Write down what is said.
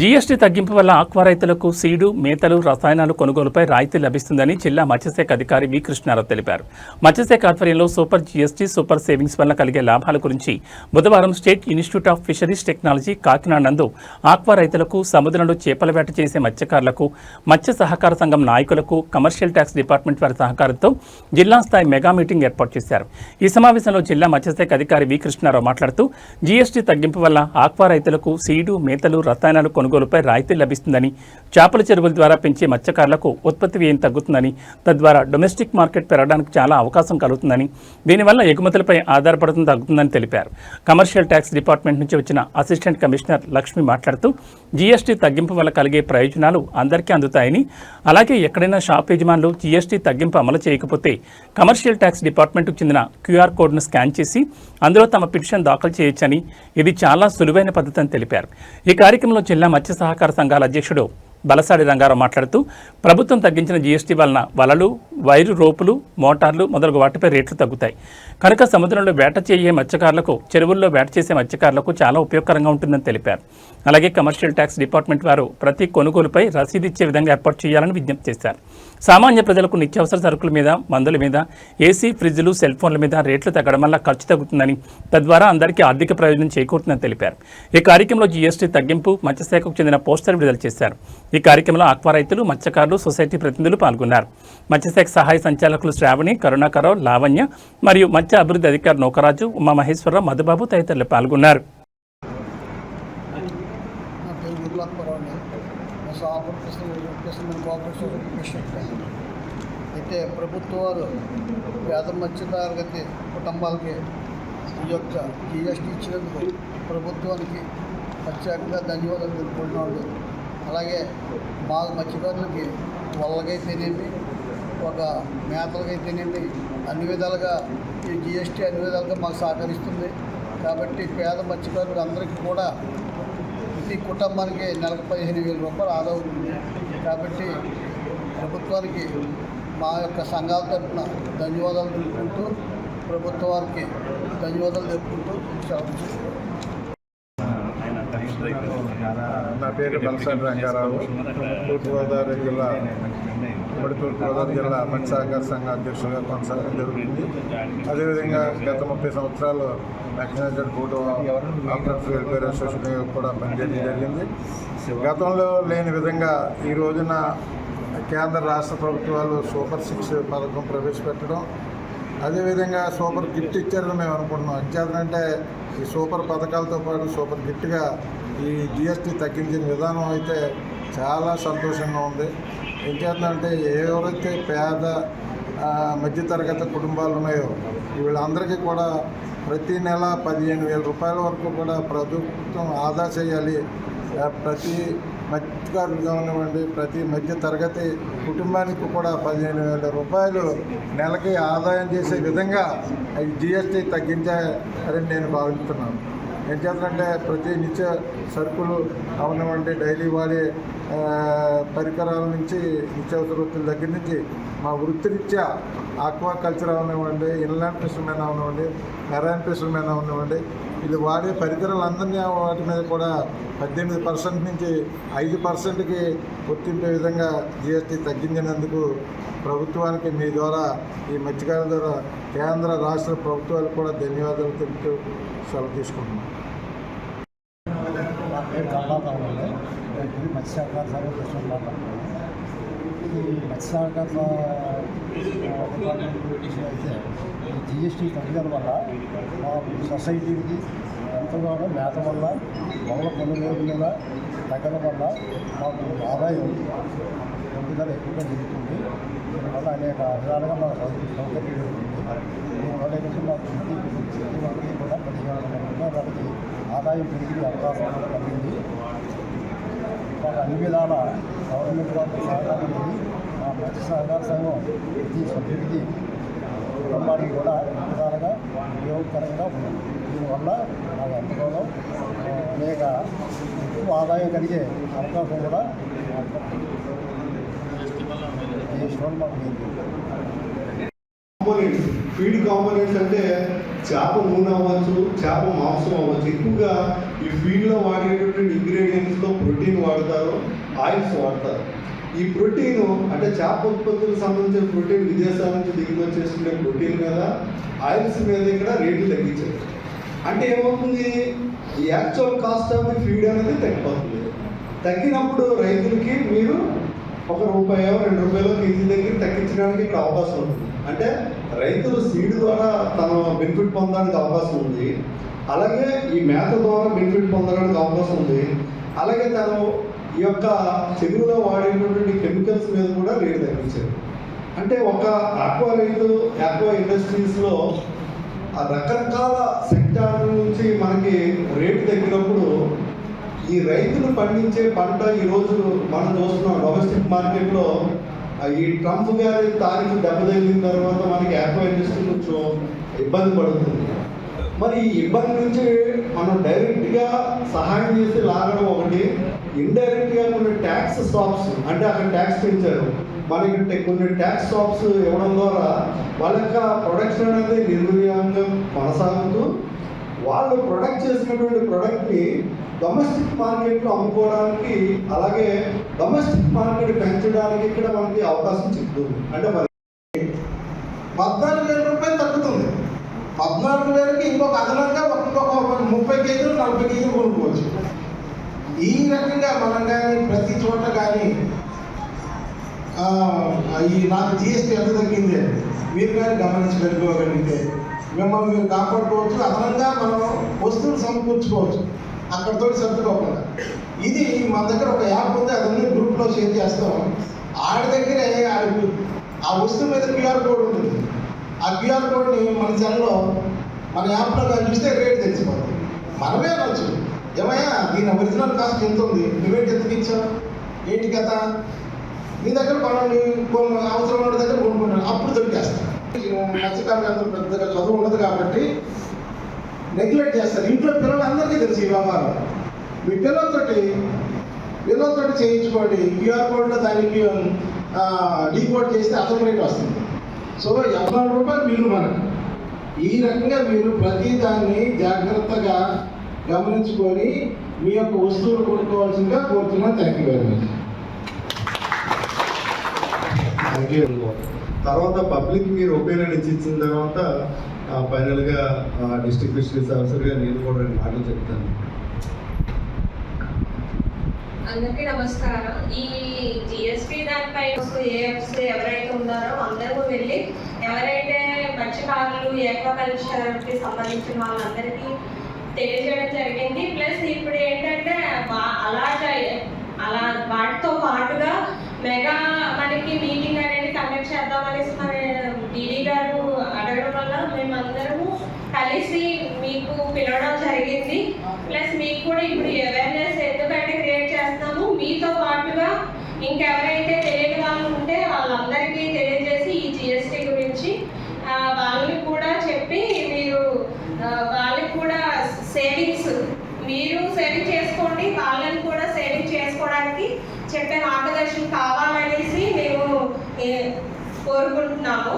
GST తగ్గింపు వల్ల aqua రైతులకు సీడు, మేతలు, రసాయనాలు కొనుగోలుపై రాయితీ లభిస్తుందని జిల్లా మత్స్యశాఖ అధికారి వి కృష్ణారావు తెలిపారు. మత్స్యశాఖ ఆధ్వర్యంలో సూపర్ జీఎస్టీ, సూపర్ సేవింగ్స్ వల్ల కలిగే లాభాల గురించి బుధవారం state institute of fisheries technology Kakinada నందు ఆక్వా రైతులకు, సముద్రంలో చేపల వేట చేసే మత్స్యకారులకు, మత్స్య సహకార సంఘం నాయకులకు కమర్షియల్ ట్యాక్స్ డిపార్ట్మెంట్ వారి సహకారంతో జిల్లా స్థాయి మెగా మీటింగ్ ఏర్పాటు చేశారు. ఈ సమావేశంలో జిల్లా మత్స్యశాఖ అధికారి వి కృష్ణారావు మాట్లాడుతూ జీఎస్టీ తగ్గింపు వల్ల ఆక్వా రైతులకు సీడు, మేతలు, రసాయనాలు కొనుగోలుపై రాయితీ లభిస్తుందని, చేపల చెరువుల ద్వారా పెంచే మత్స్యకారులకు ఉత్పత్తి వ్యయం తగ్గుతుందని, తద్వారా డొమెస్టిక్ మార్కెట్ పెరగడానికి చాలా అవకాశం కలుగుతుందని, దీనివల్ల ఎగుమతులపై ఆధారపడటం తగ్గుతుందని తెలిపారు. కమర్షియల్ ట్యాక్స్ డిపార్ట్మెంట్ నుంచి వచ్చిన అసిస్టెంట్ కమిషనర్ లక్ష్మి మాట్లాడుతూ జీఎస్టీ తగ్గింపు వల్ల కలిగే ప్రయోజనాలు అందరికీ అందుతాయని, అలాగే ఎక్కడైనా షాప్ యజమానులు జీఎస్టీ తగ్గింపు అమలు చేయకపోతే కమర్షియల్ ట్యాక్స్ డిపార్ట్మెంట్కు చెందిన క్యూఆర్ కోడ్ను స్కాన్ చేసి అందులో తమ పిటిషన్ దాఖలు చేయొచ్చని, ఇది చాలా సులువైన పద్ధతి అని తెలిపారు. ఈ కార్యక్రమంలో జిల్లా మత్స్య సహకార సంఘాల అధ్యక్షుడు బలసాడి రంగారావు మాట్లాడుతూ ప్రభుత్వం తగ్గించిన జీఎస్టీ వలన వలలు, వైరు రోపులు, మోటార్లు మొదలగు వాటిపై రేట్లు తగ్గుతాయి కనుక సముద్రంలో వేట చేయే మత్స్యకారులకు, చెరువుల్లో వేట చేసే మత్స్యకారులకు చాలా ఉపయోగకరంగా ఉంటుందని తెలిపారు. అలాగే కమర్షియల్ ట్యాక్స్ డిపార్ట్మెంట్ వారు ప్రతి కొనుగోలుపై రసీదు ఇచ్చే విధంగా ఏర్పాటు చేయాలని విజ్ఞప్తి చేశారు. సామాన్య ప్రజలకు నిత్యావసర సరుకుల మీద, మందుల మీద, ఏసీ, ఫ్రిడ్జ్లు, సెల్ ఫోన్ల మీద రేట్లు తగ్గడం వల్ల ఖర్చు తగ్గుతుందని, తద్వారా అందరికీ ఆర్థిక ప్రయోజనం చేకూరుతుందని తెలిపారు. ఈ కార్యక్రమంలో జీఎస్టీ తగ్గింపు మత్స్యశాఖకు చెందిన పోస్టర్ విడుదల చేశారు. ఈ కార్యక్రమంలో ఆక్వా రైతులు, మత్స్యకారులు, సొసైటీ ప్రతినిధులు పాల్గొన్నారు. మత్స్యశాఖ సహాయ సంచాలకులు శ్రావణి, కరుణాకరరావు, లావణ్య మరియు మత్స్య అభివృద్ధి అధికారి నౌకరాజు, ఉమామహేశ్వరరావు, మధుబాబు తదితరులు పాల్గొన్నారు. అయితే ప్రభుత్వాలు పేద మత్స్యతరగతి కుటుంబాలకి ఈ యొక్క జీఎస్టీ ఇచ్చినందుకు ప్రభుత్వానికి ప్రత్యేకంగా ధన్యవాదాలు తెలుపుకుంటున్నాడు. అలాగే మా మత్స్యకారులకి వలలకైతేనేమి, ఒక మేతలకైతేనేమి అన్ని విధాలుగా ఈ జీఎస్టీ అన్ని విధాలుగా మాకు సహకరిస్తుంది. కాబట్టి పేద మత్స్యకారులు అందరికీ కూడా ప్రతి కుటుంబానికి నెలకు 15,000 రూపాయలు ఆదా అవుతుంది. కాబట్టి ప్రభుత్వానికి మా యొక్క సంఘాల తరఫున ధన్యవాదాలు తెలుపుకుంటూ, ప్రభుత్వానికి ధన్యవాదాలు తెలుపుకుంటూ నా పేరు బలసాడి రంగారావు, తూర్పుగోదావరి జిల్లా మత్స్య సహకార సంఘ అధ్యక్షులుగా కొనసాగడం జరుగుతుంది. అదేవిధంగా గత 30 సంవత్సరాలు mechanised food operators welfare association కూడా పనిచేయడం జరిగింది. గతంలో లేని విధంగా ఈ రోజున కేంద్ర రాష్ట్ర ప్రభుత్వాలు సూపర్ 6 పథకం ప్రవేశపెట్టడం, అదేవిధంగా సూపర్ గిఫ్ట్ ఇచ్చారని మేము అనుకుంటున్నాం. ఇచ్చారంటే ఈ సూపర్ పథకాలతో పాటు సూపర్ గిఫ్ట్గా ఈ జీఎస్టీ తగ్గించిన విధానం అయితే చాలా సంతోషంగా ఉంది. ఏం చేద్దామంటే ఎవరైతే పేద మధ్యతరగతి కుటుంబాలు ఉన్నాయో వీళ్ళందరికీ కూడా ప్రతి నెల 15,000 రూపాయల వరకు కూడా ప్రభుత్వం ఆదా చేయాలి. ప్రతి మత్స్యకారులు కానివ్వండి, ప్రతి మధ్య తరగతి కుటుంబానికి కూడా 15,000 రూపాయలు నెలకి ఆదాయం చేసే విధంగా ఈ జీఎస్టీ తగ్గించాలని నేను భావిస్తున్నాను. ఏం చేద్దంటే ప్రతి నిత్య సరుకులు అవనివ్వండి, డైలీ వాడే పరికరాల నుంచి, నిత్యావసర వృత్తుల దగ్గర నుంచి మా వృత్తిరీత్యా ఆక్వా కల్చర్ అవనివ్వండి, ఇన్లాండ్ ఫిషర్మెన్ అవనివ్వండి, మెరైన్ ఫిషర్మెన్ అవనివ్వండి, ఇది వాడే పరికరాలందరినీ వాటి మీద కూడా 18% నుంచి 5%కి వర్తింపే విధంగా జీఎస్టీ తగ్గించినందుకు ప్రభుత్వానికి మీ ద్వారా, ఈ మత్స్యకారుల ద్వారా కేంద్ర రాష్ట్ర ప్రభుత్వాలకు కూడా ధన్యవాదాలు తెలుపుతూ సెలవు తీసుకుంటున్నాం. నా పేరు కమలాకాలంలో మత్స్య సహకార సంఘ ప్రెసిడెంట్ మాట్లాడుతున్నాను. ఈ మత్స్య సహకార డిపార్ట్మెంట్ అయితే ఈ జీఎస్టీ తగ్గడం వల్ల మా సొసైటీకి ఎంతగానో మేత వల్ల, మొదల కొనుగోలు మీద తగ్గడం వల్ల మాకు ఆదాయం పొందుదల ఎక్కువగా జరుగుతుంది. దీనివల్ల అనేక విధాలుగా మాకు సౌకర్యం జరుగుతుంది. దీనివల్ల ఏంటంటే మాకు ప్రతి ఒక్కరికి కూడా 15,000 వాళ్ళకి ఆదాయం పెరిగే అవకాశం కూడా కలిగింది. మాకు అన్ని విధాల గవర్నమెంట్ వాళ్ళకి సహకారం ఉంది. మా మత్స్య సహకార సంఘం ప్రతి సభ్యుడికి, కుటుంబానికి కూడా విధాలుగా ఉపయోగకరంగా ఉంది. దీనివల్ల మాకు ఎంతగానో అనేక ఎక్కువ ఆదాయం కలిగే అవకాశం కూడా ఈ స్టోన్ మాకు కాంపోనెంట్స్, ఫీడ్ కాంపోనెంట్స్ అంటే చేప నూనె అవ్వచ్చు, చేప మాంసం అవ్వచ్చు. ఎక్కువగా ఈ ఫీడ్లో వాడేటటువంటి ఇంగ్రీడియంట్స్లో ప్రోటీన్ వాడతారు, ఆయిల్స్ వాడతారు. ఈ ప్రోటీన్ అంటే చేప ఉత్పత్తులకు సంబంధించిన ప్రోటీన్ విదేశాల నుంచి దిగుమతి చేసుకునే ప్రోటీన్ మీద, ఆయిల్స్ మీద ఇక్కడ రేట్లు తగ్గించారు. అంటే ఏమవుతుంది, ఈ actual cost of the feed అనేది తగ్గిపోతుంది. తగ్గినప్పుడు రైతులకి మీరు ₹1, ₹2 కేజీ దగ్గర తగ్గించడానికి ఇక్కడ అవకాశం ఉంటుంది. అంటే రైతులు సీడ్ ద్వారా తన బెనిఫిట్ పొందడానికి అవకాశం ఉంది, అలాగే ఈ మేత ద్వారా బెనిఫిట్ పొందడానికి అవకాశం ఉంది, అలాగే తను ఈ యొక్క చెరువులో వాడేటటువంటి కెమికల్స్ మీద కూడా రేటు తగ్గించారు. అంటే ఒక ఆక్వా రైతు, ఆక్వా ఇండస్ట్రీస్లో ఆ రకరకాల సెక్టార్ నుంచి మనకి రేటు తగ్గినప్పుడు ఈ రైతులు పండించే పంట ఈరోజు మనం చూస్తున్నాం డొమెస్టిక్ మార్కెట్లో ఈ ట్రంప్ గారి తారీఖు దెబ్బతగిలిన తర్వాత మనకి ఆక్వా ఇండస్ట్రీ కొంచెం ఇబ్బంది పడుతుంది. మరి ఈ ఇబ్బంది నుంచి మనం డైరెక్ట్గా సహాయం చేసి లాగడం ఒకటి, ఇండైరెక్ట్గా కొన్ని ట్యాక్స్ స్టాప్స్ అంటే అక్కడ ట్యాక్స్ పెంచారు, మనకి కొన్ని ట్యాక్స్ స్టాప్స్ ఇవ్వడం ద్వారా వాళ్ళ యొక్క ప్రొడక్షన్ అనేది నిర్వీర్యంగా కొనసాగుతూ వాళ్ళు ప్రొడక్ట్ చేసినటువంటి ప్రొడక్ట్ని డొమెస్టిక్ మార్కెట్లో అమ్ముకోవడానికి, అలాగే డొమెస్టిక్ మార్కెట్ పెంచడానికి ఇక్కడ మనకి అవకాశం చెప్తుంది. అంటే మరి 14,000 రూపాయలు తగ్గుతుంది. 14,000కి ఇంకొక అదనంగా ఒక్కొక్క 30 కేజీలు 40 కేజీలు కొనుక్కోవచ్చు. ఈ రకంగా మనం కానీ ప్రతి చోట కానీ ఈ నాకు జిఎస్టీ ఎంత తగ్గింది మీరు కానీ గమనించి పెట్టుకోగలిగితే మిమ్మల్ని మీరు కాపాడుకోవచ్చు. అదనంగా మనం వస్తువులు సమకూర్చుకోవచ్చు అక్కడితో సర్దుకోకుండా. ఇది మన దగ్గర ఒక యాప్ ఉంది, అదన్నీ గ్రూప్లో షేర్ చేస్తాం. ఆడి దగ్గరే ఆ వస్తువు మీద క్యూఆర్ కోడ్ ఉంటుంది. ఆ క్యూఆర్ కోడ్ని మన సెల్లో మన యాప్లో చూస్తే రేట్ తెలిసిపోతుంది. మనమే అనొచ్చు, ఏమయ్యా దీని ఒరిజినల్ కాస్ట్ ఎంత ఉంది, నువ్వేంటి ఎందుకు ఇచ్చావు, ఏంటి కదా, మీ దగ్గర కొన్ని అవసరం ఉన్న దగ్గర కొనుక్కుంటాను, అప్పుడు దొరికేస్తాను. మత్స్యకారులు పెద్దగా చదువు ఉండదు కాబట్టి నెగ్లెక్ట్ చేస్తారు. ఇంట్లో పిల్లలందరికీ తెలుసు ఈ వ్యవహారం. మీ పిల్లలతోటి చేయించుకోండి. క్యూఆర్ కోడ్లో దానికి డీకోడ్ చేస్తే ఆటోమేటిక్ వస్తుంది. సో ₹14 బిల్లు మనకు. ఈ రకంగా మీరు ప్రతి దాన్ని జాగ్రత్తగా గమనించుకొని మీ యొక్క వస్తువులు కొనుక్కోవాల్సిందిగా కోరుతున్నాను. Thank you very much. తర్వాత పబ్లిక్ మీరు ఒపీనియన్ ఇచ్చిన తర్వాత ఫైనల్గా డిస్ట్రిక్ట్ ఫిషరీస్ ఆఫీసర్గా నేను కూడా 2 మాటలు చెప్తాను. అందరికీ నమస్కారం. ఈ జిఎస్టీ దానిపై ఏఎఫ్స్ ఎవరైతే ఉన్నారో అందరూ వెళ్ళి ఎవరైతే మత్స్యకారులు ఏక్వాకల్చర్కి సంబంధించిన వాళ్ళందరికీ తెలియజేయడం జరిగింది. ప్లస్ ఇప్పుడు ఏంటంటే అలా వాటితో పాటుగా మెగా మనకి మీటింగ్ అనేది కండక్ట్ చేద్దామనేసి మన డీడీ గారు అడగడం వల్ల మేమందరము కలిసి మీకు పిలవడం జరిగింది. ప్లస్ మీకు కూడా ఇప్పుడు అవేర్నెస్ ఎందుకంటే క్రియేట్ చేస్తున్నాము. మీతో పాటుగా ఇంకెవరైతే తెలియని వాళ్ళు ఉంటే వాళ్ళందరికీ తెలియజేసి ఈ జిఎస్టీ గురించి వాళ్ళకి కూడా చెప్పి మీరు వాళ్ళకి కూడా సేవింగ్స్ మీరు సేవింగ్ చేసుకోండి, వాళ్ళని కూడా సేవింగ్ చేసుకోవడానికి చెప్పే మార్గదర్శనం కావాలనేసి మేము కోరుకుంటున్నాము.